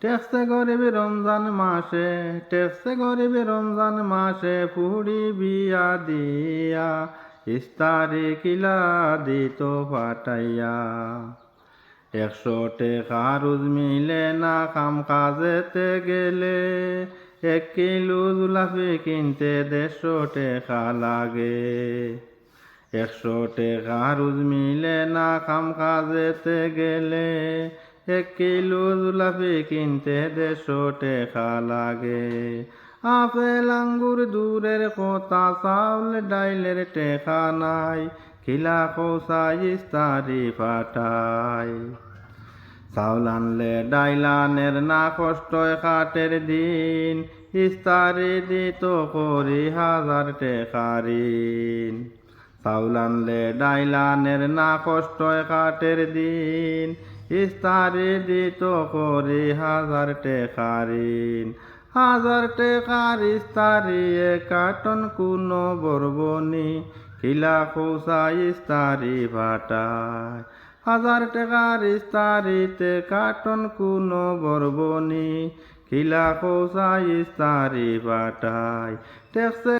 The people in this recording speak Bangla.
টেকসে গরিবি রমজান মাসে, টেকসে গরিবি রমজান মাসে, পুড়ি বিয়া দিয়া, ইস্তারি কিলা দিত ফাটাইয়া। 100 টেকা রোজ মিলে না কাম কাজেতে গেলে, 1 কিলো জুলাপি কিনতে 150 টেকা লাগে। 100 টেকা রোজ মিলে না কাম কাজেতে গেলে, 1 কিলো জুলাপি কিনতে 150 টেকা লাগে। আপেল আঙ্গুর দূরের কথা, চাউল ডাইলের টেকা নাই, খিলা কৌসাই ইস্তারি ফাটাই। চাউল আনলে ডাইলানের না কষ্টয় কাটের দিন, ইস্তারি দিত করি 1000 টেকা ঋণ। চাউল আনলে ডাইলানের না কষ্টয় কাটের দিন, ইস্তারি দিত করি 1000 টেকা ঋণ। 1000 টেকার ইস্তারি 1 কার্টন কোনো বরবনি, খিলা কৌসাই ইস্তারি ফাটায়। 1000 টেকার ইস্তারিতে কার্টন কোনো বরবনি, খিলা কৌসাই ইস্তারি ফাটায়। টেকসে